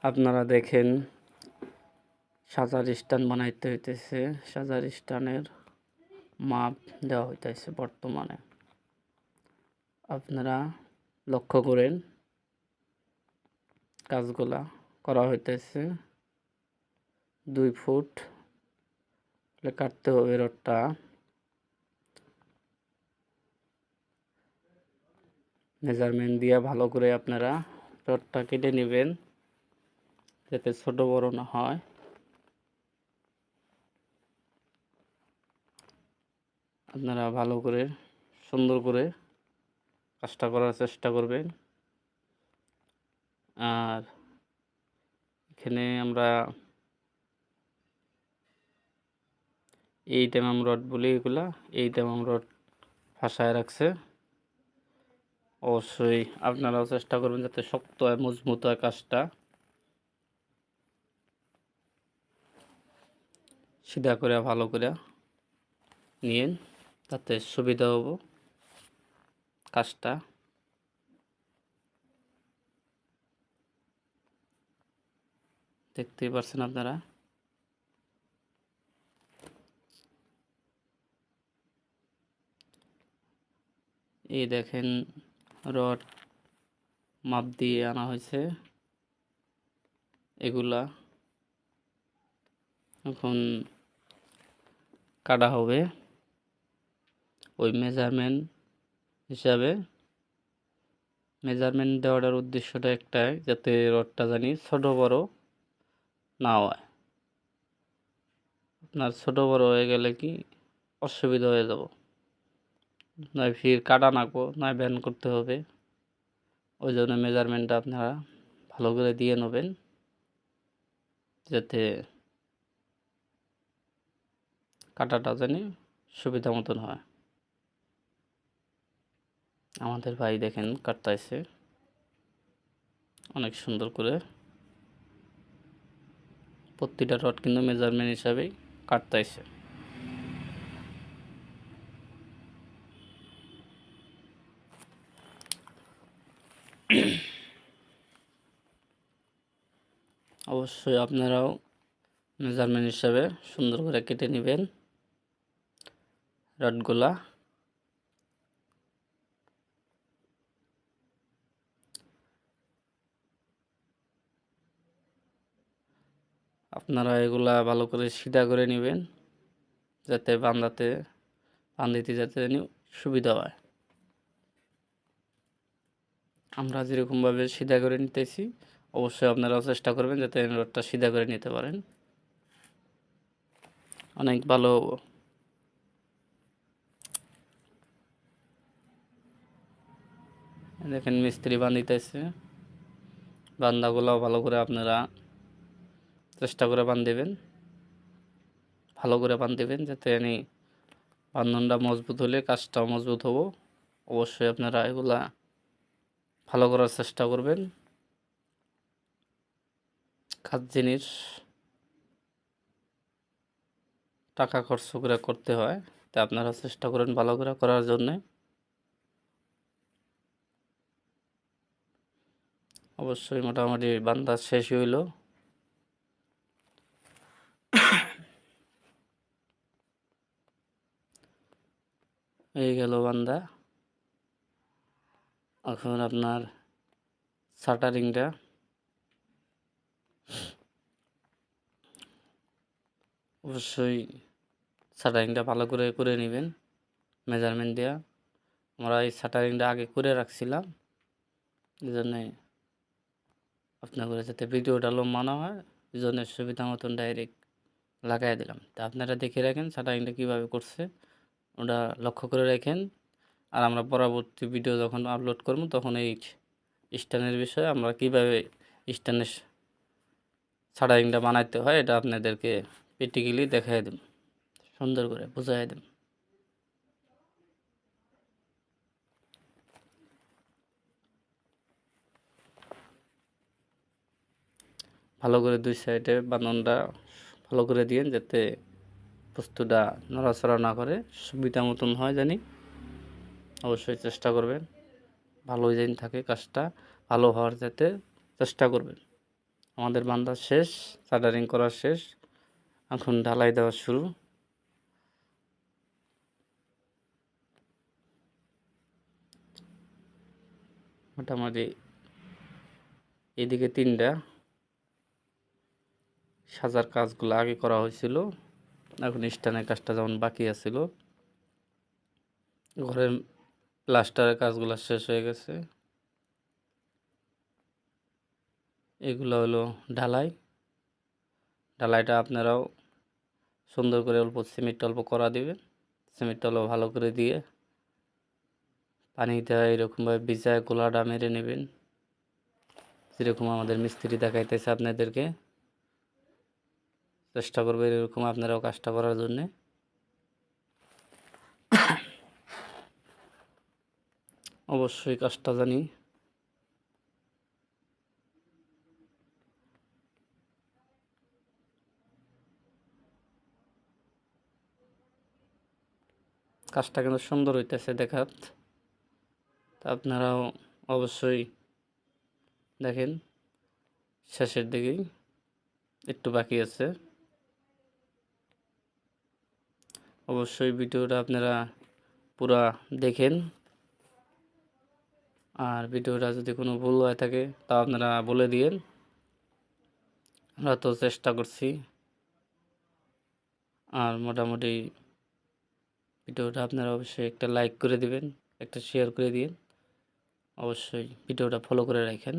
আপনারা দেখেন সাজার স্ট্যান্ড বানাইতে হইতেছে। সাজার স্ট্যান্ডের মাপ দেওয়া হইতেছে বর্তমানে। আপনারা লক্ষ্য করেন কাজগুলা করা হইতেছে। 2 ফুট কাটতে হবে রডটা। মেজারমেন্ট দিয়ে ভালো করে আপনারা রডটা কেটে নেবেন যাতে ছোট বড় না হয়। আপনারা ভালো করে সুন্দর করে কাজটা করার চেষ্টা করবেন। আর এখানে আমরা 8 mm রড বলি, এগুলা 8 mm রড ফাঁসায় রাখছে। অবশ্যই আপনারাও চেষ্টা করবেন যাতে শক্ত হয়, মজবুত হয় কাজটা। সিধা করে ভালো করে নিয়েন তাতে সুবিধা হবো কাজটা। দেখতেই পাচ্ছেন আপনারা। এই দেখেন রড মাপ দিয়ে আনা হয়েছে। এগুলা এখন কাটা হবে ওই মেজারমেন্ট হিসাবে। মেজারমেন্ট দেওয়ার উদ্দেশ্যটা একটাই, যাতে রডটা জানি ছোট বড় না হয়। আপনার ছোট বড় হয়ে গেলে কি অসুবিধা হয়ে যাব, নয় ফির কাটা নাকবো, নয় ব্যান করতে হবে। ওই জন্য মেজারমেন্টটা আপনারা ভালো করে দিয়ে নেবেন যাতে কাটাটা জানি সুবিধা মতন হয়। আমাদের ভাই দেখেন কাটতেছে অনেক সুন্দর করে। প্রতিটা রড কিন্তু মেজারমেন্ট হিসাবেই কাটতেছে। অবশ্যই আপনারাও মেজারমেন্ট হিসাবে সুন্দর করে কেটে নেবেন রডগুলা। আপনারা এগুলা ভালো করে সিধা করে নেবেন যাতে বান্ধিতে যাতে সুবিধা হয়। আমরা যেরকমভাবে সিধা করে নিতেছি অবশ্যই আপনারাও চেষ্টা করবেন যাতে রডটা সিধা করে নিতে পারেন, অনেক ভালো হবো। দেখেন মিস্ত্রি বান্ধিতেছে। বান্ধাগুলাও ভালো করে আপনারা চেষ্টা করে বান্ধিবেন, ভালো করে বান্ধিবেন যাতে বান্ধনটা মজবুত হলে কাজটাও মজবুত হবো। অবশ্যই আপনারা এগুলা ভালো করার চেষ্টা করবেন। কাজ জিনিস টাকা খরচ করে করতে হয়, তাই আপনারা চেষ্টা করেন ভালো করে করার জন্যে। অবশ্যই মোটামুটি বান্ধা শেষ হইল। হয়ে গেল বান্ধা। এখন আপনার শাটারিংটা অবশ্যই শাটারিংটা ভালো করে করে নেবেন মেজারমেন্ট দেওয়া। আমরা এই শাটারিংটা আগে করে রাখছিলাম, এই জন্যে আপনাদের যাতে ভিডিওটা লম্বা না হয় এই জন্য সুবিধা মতন ডাইরেক্ট লাগাই দিলাম। তা আপনারা দেখে রাখেন শাটারিংটা কীভাবে করছে, ওটা লক্ষ্য করে রাখেন। আর আমরা পরবর্তী ভিডিও যখন আপলোড করব তখন এই স্ট্যান্ডের বিষয়ে আমরা কীভাবে স্ট্যান্ডের শাটারিংটা বানাইতে হয় এটা আপনাদেরকে প্র্যাকটিক্যালি দেখাই দেব, সুন্দর করে বুঝাই দেব। ভালো করে দুই সাইডে বাঁধনটা ভালো করে দিয়েন যাতে বস্তুটা নড়াচড়া না করে সুবিধা মতন হয় জানি। অবশ্যই চেষ্টা করবেন ভালো যেন থাকে কাজটা ভালো হওয়ার যাতে চেষ্টা করবেন। আমাদের বান্ধা শেষ, শাটারিং করা শেষ, এখন ঢালাই দেওয়া শুরু। মোটামুটি এদিকে 3টা সাজার কাজগুলো আগে করা হয়েছিল, এখন স্টানের কাজটা যেমন বাকি আছিল। ঘরের প্লাস্টারের কাজগুলো শেষ হয়ে গেছে। এগুলো হলো ঢালাই। ঢালাইটা আপনারাও সুন্দর করে অল্প সিমেন্ট অল্প করা দিবেন। সিমেন্টটা অল্প ভালো করে দিয়ে পানিটা এরকমভাবে ভিজায় গোলাটা মেরে নেবেন, যেরকম আমাদের মিস্ত্রি দেখাইতেছে আপনাদেরকে। চেষ্টা করবেন এরকম আপনারাও কাজটা করার জন্যে। অবশ্যই কাজটা জানি কাজটা কিন্তু সুন্দর হইতেছে দেখাত। তা আপনারাও অবশ্যই দেখেন, শেষের দিকেই একটু বাকি আছে। অবশ্যই ভিডিওটা আপনারা পুরা দেখেন, আর ভিডিওটা যদি কোনো ভুল হয়ে থাকে তা আপনারা বলে দিয়েন। আমরা তো চেষ্টা করছি। আর মোটামুটি ভিডিওটা আপনারা অবশ্যই একটা লাইক করে দিবেন, একটা শেয়ার করে দিন, অবশ্যই ভিডিওটা ফলো করে রাখেন।